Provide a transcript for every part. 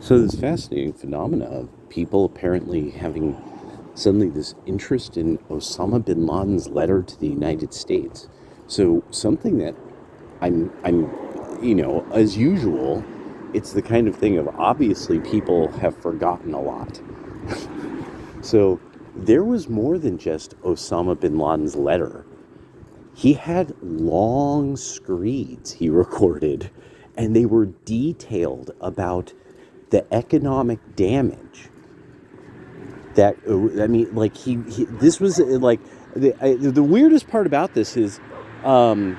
So this fascinating phenomena of people apparently having suddenly this interest in Osama bin Laden's letter to the United States. So something that I'm, as usual, it's the kind of thing of obviously people have forgotten a lot. So there was more than just Osama bin Laden's letter. He had long screeds he recorded, and they were detailed about the economic damage that I mean, like he this was like the weirdest part about this is Rachel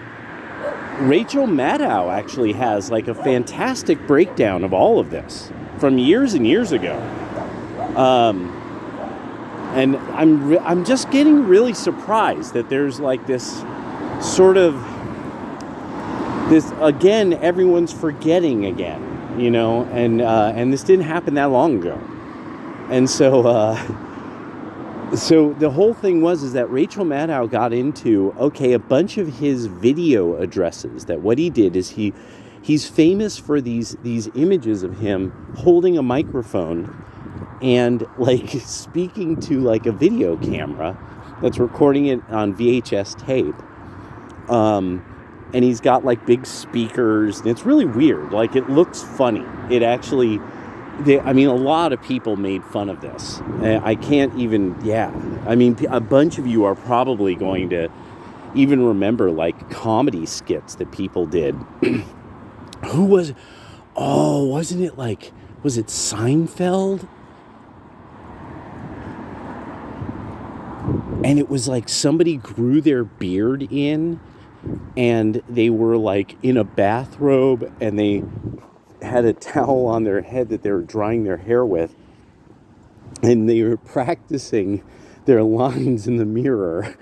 Maddow actually has like a fantastic breakdown of all of this from years and years ago, and I'm just getting really surprised that there's like this sort of this again, everyone's forgetting again, and this didn't happen that long ago. And so the whole thing is that Rachel Maddow got into, a bunch of his video addresses, that what he did is he's famous for these images of him holding a microphone and like speaking to like a video camera that's recording it on VHS tape. And he's got like big speakers, and it's really weird. Like, it looks funny. It actually, a lot of people made fun of this. I can't even, a bunch of you are probably going to even remember like comedy skits that people did. Who was, wasn't it like, was it Seinfeld? And it was like somebody grew their beard in, and they were like in a bathrobe, and they had a towel on their head that they were drying their hair with, and they were practicing their lines in the mirror.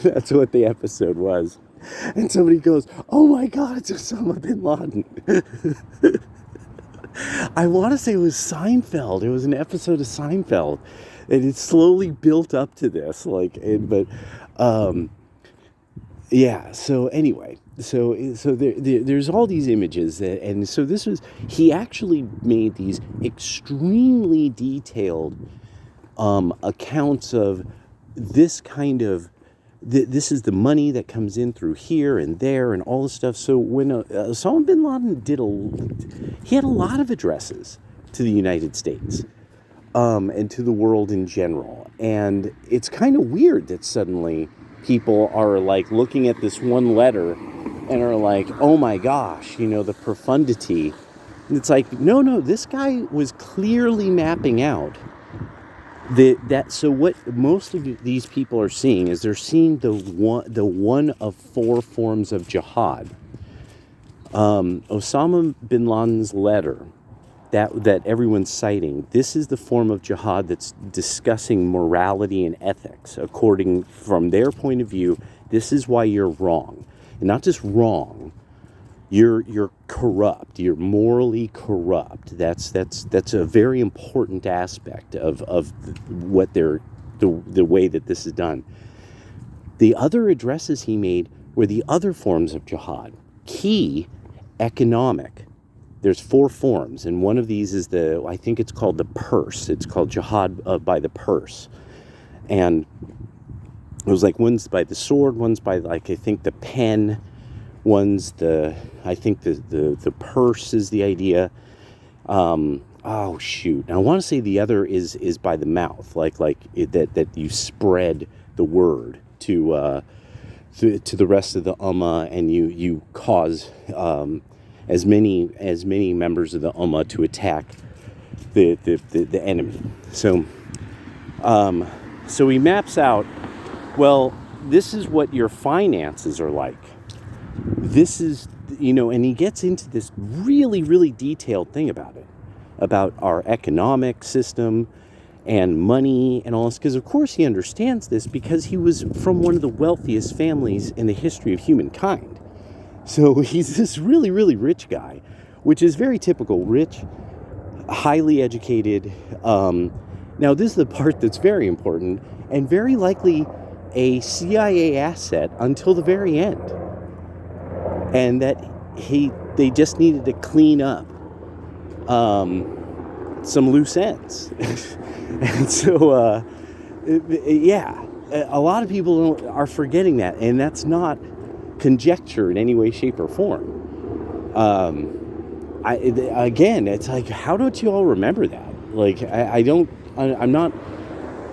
That's what the episode was. And somebody goes, "Oh my God, it's Osama bin Laden." I want to say it was Seinfeld. It was an episode of Seinfeld, and it slowly built up to this. So anyway, so there's all these images, and so he actually made these extremely detailed accounts of this kind of, this is the money that comes in through here and there and all this stuff. So when Osama bin Laden he had a lot of addresses to the United States and to the world in general, and it's kind of weird that suddenly people are like looking at this one letter and are like, oh my gosh, the profundity. And it's like, no, this guy was clearly mapping out so what most of these people are seeing is they're seeing the one of four forms of jihad. Osama bin Laden's letter that everyone's citing, this is the form of jihad that's discussing morality and ethics. According, from their point of view, this is why you're wrong. And not just wrong, you're corrupt. You're morally corrupt. That's a very important aspect of what the way that this is done. The other addresses he made were the other forms of jihad. Key, economic. There's four forms, and one of these is I think it's called the purse. It's called jihad by the purse. And it was like, one's by the sword, one's by, like, I think the pen, one's the purse is the idea. Oh shoot! Now I want to say the other is by the mouth, that you spread the word to the rest of the ummah, and you cause as many members of the ummah to attack the enemy. So he maps out, well, this is what your finances are like. This is, and he gets into this really, really detailed thing about it, about our economic system and money and all this, because of course he understands this because he was from one of the wealthiest families in the history of humankind. So he's this really, really rich guy, which is very typical, rich, highly educated. Now this is the part that's very important, and very likely a CIA asset until the very end. And that they just needed to clean up some loose ends. And so, yeah, a lot of people are forgetting that, and that's not conjecture in any way, shape, or form. Again, it's like, how don't you all remember that? Like, I'm not,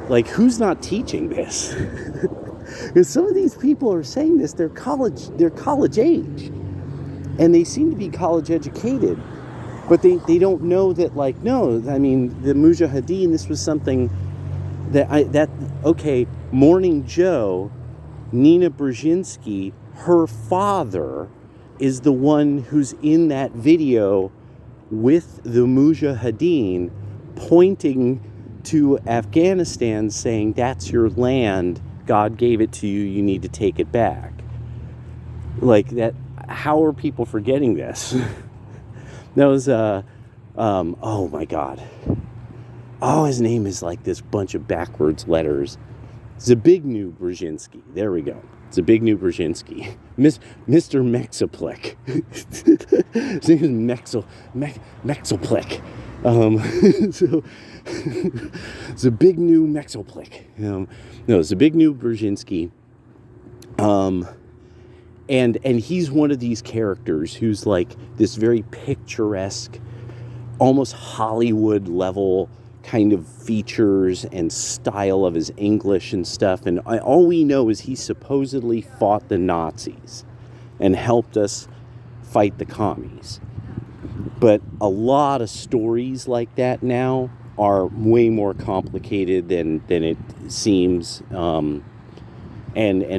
like, who's not teaching this? Because some of these people are saying this, they're college age, and they seem to be college educated, but they don't know that, like, no, I mean, the Mujahideen, this was something okay, Morning Joe, Nina Brzezinski, her father is the one who's in that video with the Mujahideen, pointing to Afghanistan, saying, that's your land, God gave it to you, you need to take it back. Like that, how are people forgetting this? That was, oh my God. Oh, his name is like this bunch of backwards letters. Zbigniew Brzezinski. There we go. Zbigniew Brzezinski. Mr. Mexoplik. His name is Mexoplik. So, Zbigniew Mexoplik. No, Zbigniew Brzezinski. And he's one of these characters who's like this very picturesque, almost Hollywood level kind of features and style of his English and stuff. And all we know is he supposedly fought the Nazis and helped us fight the commies. But a lot of stories like that now are way more complicated than it seems. And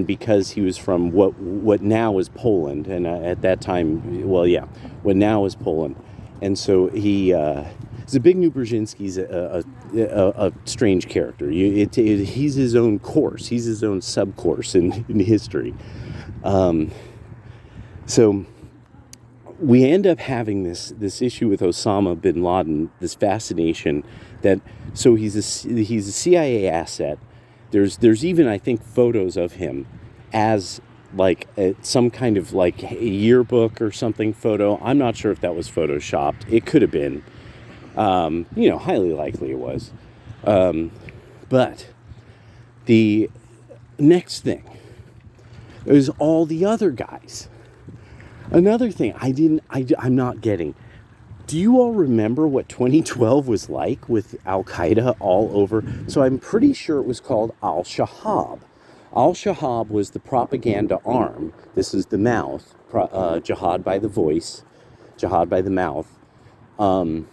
because he was from what now is Poland, and at that time, well, yeah, what now is Poland. And so Zbigniew Brzezinski's a strange character. He's his own course. He's his own subcourse in history. So we end up having this issue with Osama bin Laden, this fascination that, so he's a CIA asset. There's even, I think, photos of him as like some kind of like a yearbook or something photo. I'm not sure if that was photoshopped. It could have been. Highly likely it was. But the next thing is all the other guys. Another thing I'm not getting. Do you all remember what 2012 was like with Al-Qaeda all over? So I'm pretty sure it was called Al-Shahab. Al-Shahab was the propaganda arm. This is the mouth. Jihad by the voice. Jihad by the mouth. And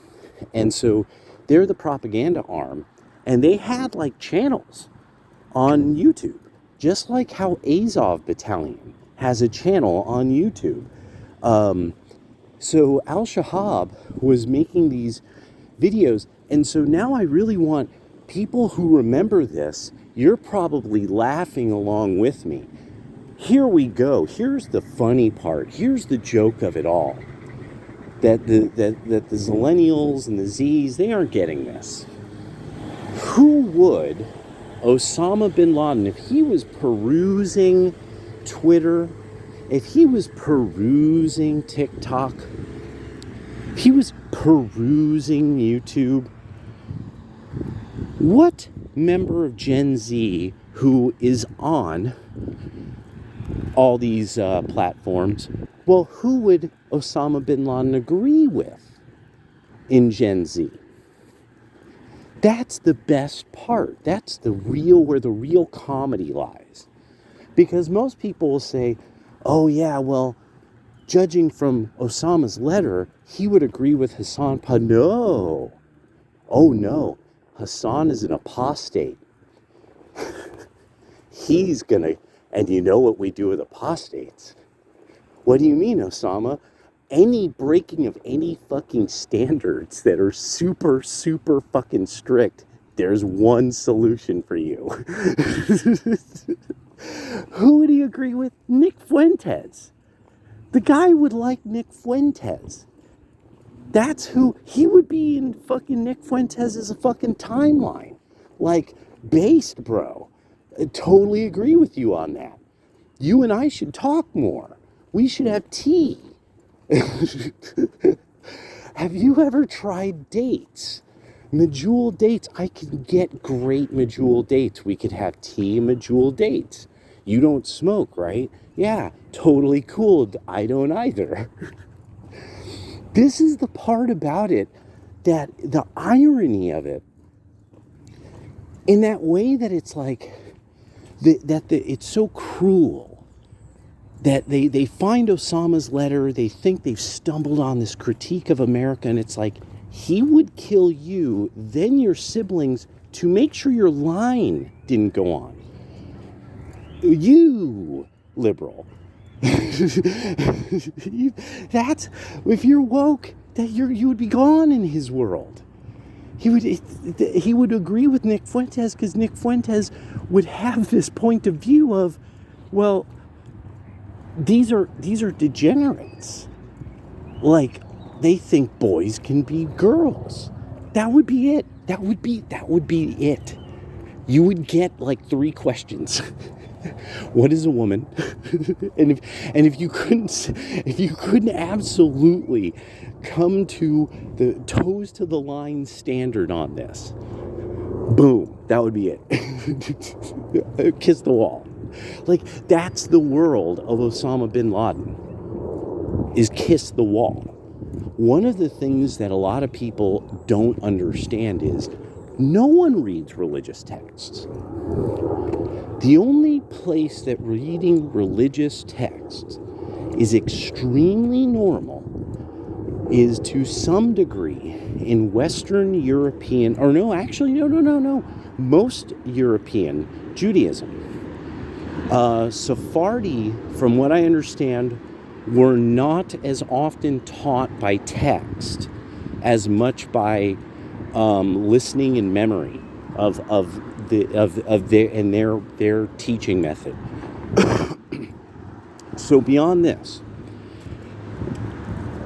so they're the propaganda arm. And they had like channels on YouTube. Just like how Azov Battalion has a channel on YouTube. So Al-Shahab was making these videos. And so now I really want people who remember this, you're probably laughing along with me. Here we go. Here's the funny part. Here's the joke of it all. That the Zillennials and the Z's, they aren't getting this. Who would Osama bin Laden, if he was perusing Twitter, if he was perusing TikTok, if he was perusing YouTube, what member of Gen Z who is on all these platforms, well, who would Osama bin Laden agree with in Gen Z? That's the best part. That's where the real comedy lies. Because most people will say, oh yeah, well, judging from Osama's letter, he would agree with Hassan. No. Oh no. Hassan is an apostate. He's gonna, and you know what we do with apostates. What do you mean, Osama? Any breaking of any fucking standards that are super, super fucking strict, there's one solution for you. Who would he agree with? Nick Fuentes. The guy would like Nick Fuentes. That's who, he would be in fucking Nick Fuentes' fucking timeline. Like, based, bro. I totally agree with you on that. You and I should talk more. We should have tea. Have you ever tried dates Medjool dates. I can get great medjool dates. We could have tea medjool dates. You don't smoke, right? Yeah, totally cool. I don't either. This is the part about it, that the irony of it, in that way that it's like, it's so cruel that they find Osama's letter, they think they've stumbled on this critique of America, and it's like, he would kill you, then your siblings, to make sure your line didn't go on. You, liberal. That's, if you're woke, that you would be gone in his world. He would agree with Nick Fuentes, because Nick Fuentes would have this point of view of, well, these are degenerates. Like, they think boys can be girls. That would be it. That would be it. You would get like 3 questions. What is a woman? and if you couldn't absolutely come to the toes to the line standard on this, boom, that would be it. Kiss the wall. Like, that's the world of Osama bin Laden, is kiss the wall. One of the things that a lot of people don't understand is no one reads religious texts. The only place that reading religious texts is extremely normal is to some degree in Western European, or no, actually, no. Most European Judaism. Sephardi, from what I understand, were not as often taught by text as much by listening and memory of their teaching method. So beyond this,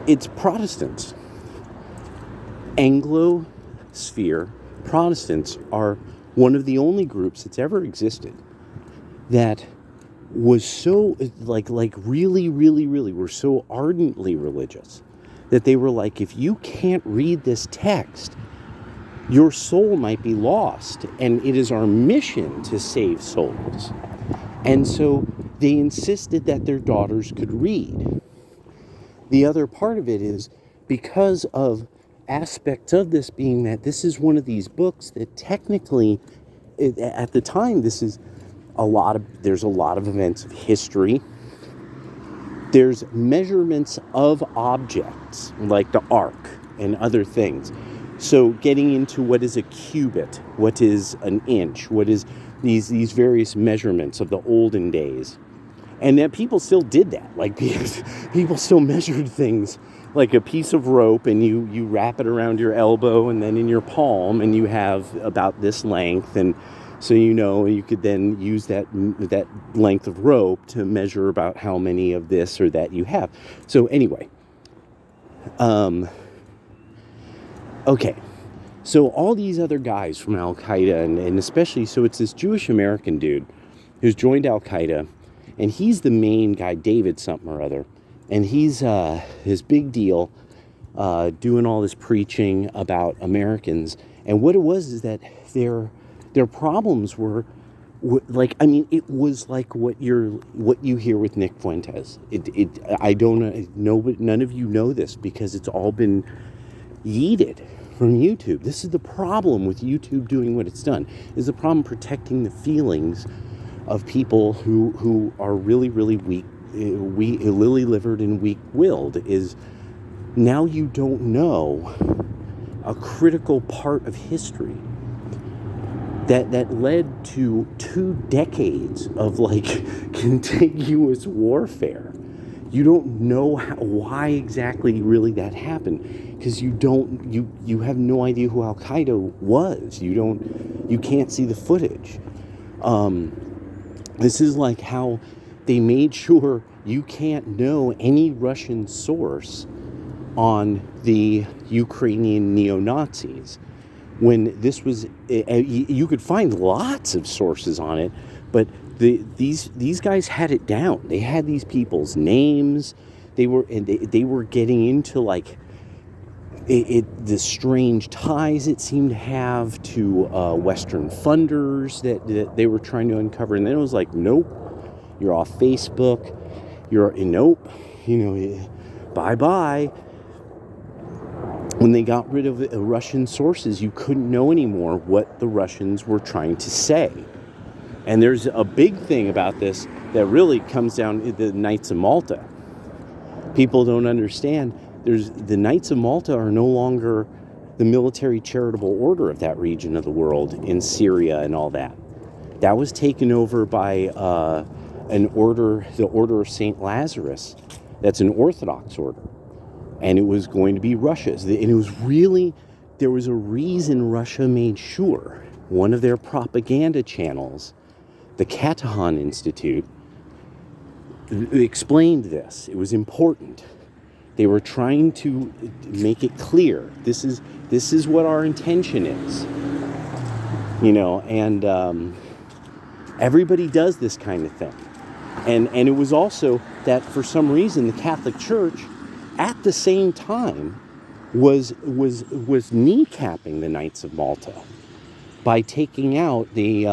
it's Protestants. Anglo-sphere Protestants are one of the only groups that's ever existed that was so, really were so ardently religious that they were like, if you can't read this text, your soul might be lost, and it is our mission to save souls. And so they insisted that their daughters could read. The other part of it is because of aspects of this being that this is one of these books that technically, at the time, there's a lot of events of history. There's measurements of objects, like the ark and other things. So getting into what is a cubit, what is an inch, what is these various measurements of the olden days. And that people still did that. Like, people still measured things like a piece of rope, and you wrap it around your elbow and then in your palm, and you have about this length. And so, you could then use that length of rope to measure about how many of this or that you have. So anyway, okay. So all these other guys from Al-Qaeda, and especially, so it's this Jewish American dude who's joined Al-Qaeda, and he's the main guy, David something or other, and he's his big deal, doing all this preaching about Americans. And what it was is that their problems were like, I mean, it was like what you hear with Nick Fuentes. I don't know, but none of you know this because it's all been yeeted from YouTube. This is the problem with YouTube doing what it's done. Is the problem protecting the feelings of people who are really weak, lily-livered and weak-willed. Is now you don't know a critical part of history that led to 2 decades of contiguous warfare. You don't know why exactly really that happened, because you have no idea who Al-Qaeda was. You can't see the footage. This is like how they made sure you can't know any Russian source on the Ukrainian neo-Nazis. When this was, you could find lots of sources on it, but these guys had it down. They had these people's names. They were getting into the strange ties it seemed to have to Western funders that they were trying to uncover. And then it was like, nope, you're off Facebook. Nope, bye-bye. When they got rid of Russian sources, you couldn't know anymore what the Russians were trying to say. And there's a big thing about this that really comes down to the Knights of Malta. People don't understand. The Knights of Malta are no longer the military charitable order of that region of the world in Syria and all that. That was taken over by an order, the Order of St. Lazarus. That's an Orthodox order. And it was going to be Russia's. And it was really, there was a reason Russia made sure one of their propaganda channels, the Katahan Institute, explained this. It was important. They were trying to make it clear. This is what our intention is. And everybody does this kind of thing. And it was also that for some reason the Catholic Church at the same time was kneecapping the Knights of Malta by taking out the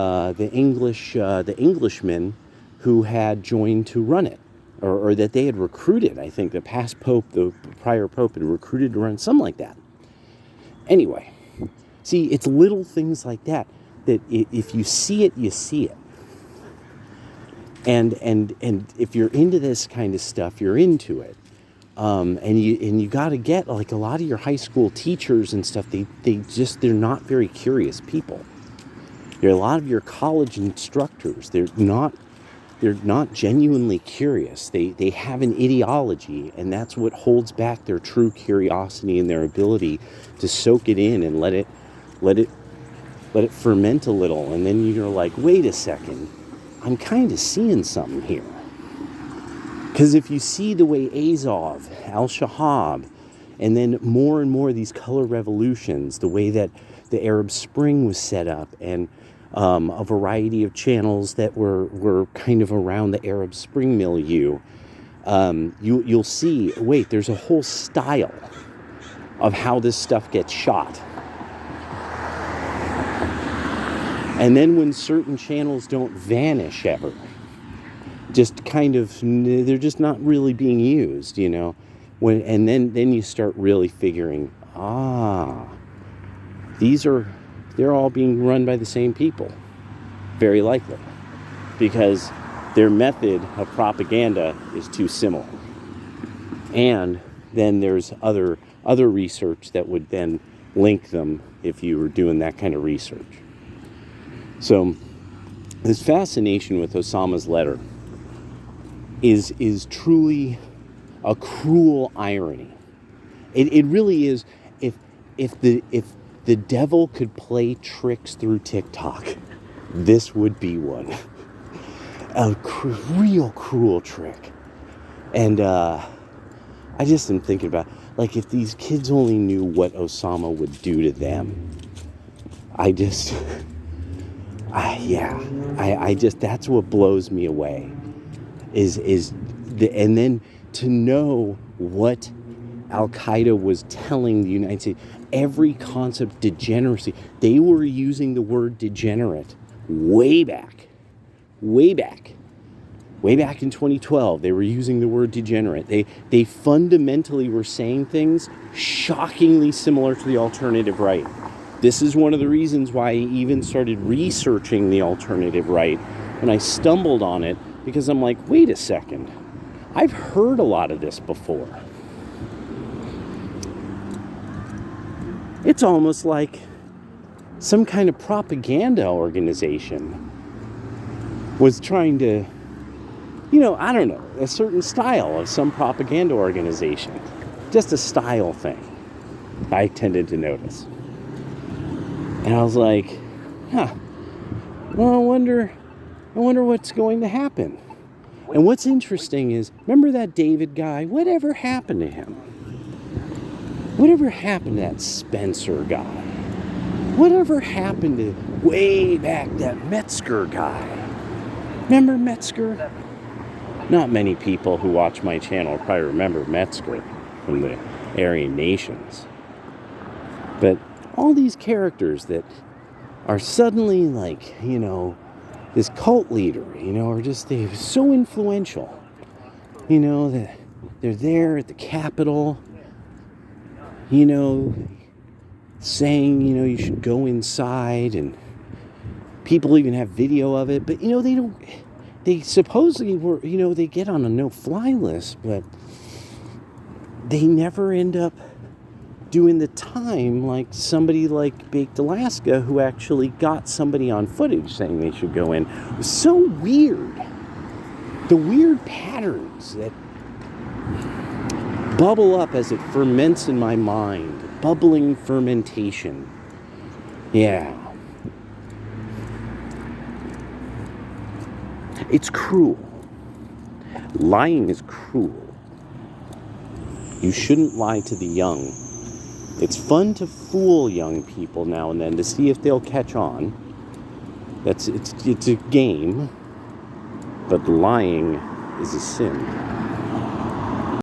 Englishmen who had joined to run it. Or that they had recruited. I think the prior pope had recruited to run, something like that. Anyway, see, it's little things like that if you see it, you see it. And if you're into this kind of stuff, you're into it. And you got to get, like, a lot of your high school teachers and stuff. They're not very curious people. A lot of your college instructors, they're not genuinely curious. They have an ideology, and that's what holds back their true curiosity and their ability to soak it in and let it ferment a little. And then you're like, wait a second, I'm kind of seeing something here. Because if you see the way Azov, Al-Shahab, and then more and more of these color revolutions, the way that the Arab Spring was set up, and a variety of channels that were kind of around the Arab Spring milieu, you'll see, wait, there's a whole style of how this stuff gets shot. And then when certain channels don't vanish ever, just kind of, they're just not really being used, and then you start really figuring, they're all being run by the same people, very likely, because their method of propaganda is too similar. And then there's other research that would then link them if you were doing that kind of research. So this fascination with Osama's letter is truly a cruel irony. It really is. If the devil could play tricks through TikTok, this would be one. A real cruel trick. And I just am thinking about, like, if these kids only knew what Osama would do to them. That's what blows me away. And then to know what Al-Qaeda was telling the United States, every concept, degeneracy, they were using the word degenerate way back in 2012. They were using the word degenerate. They fundamentally were saying things shockingly similar to the alternative right. This is one of the reasons why I even started researching the alternative right, and I stumbled on it because I'm like, wait a second, I've heard a lot of this before. It's almost like some kind of propaganda organization was trying to, I don't know, a certain style of some propaganda organization. Just a style thing, I tended to notice. And I was like, well, I wonder what's going to happen. And what's interesting is, remember that David guy? Whatever happened to him? Whatever happened to that Spencer guy? Whatever happened to way back that Metzger guy? Remember Metzger? Not many people who watch my channel probably remember Metzger from the Aryan Nations. But all these characters that are suddenly like, this cult leader, are just, they're so influential. That they're there at the Capitol, saying, you should go inside, and people even have video of it. But, they supposedly were, they get on a no-fly list, but they never end up doing the time like somebody like Baked Alaska, who actually got somebody on footage saying they should go in. It was so weird. The weird patterns that bubble up as it ferments in my mind. Bubbling fermentation. Yeah. It's cruel. Lying is cruel. You shouldn't lie to the young. It's fun to fool young people now and then to see if they'll catch on. It's a game, but lying is a sin.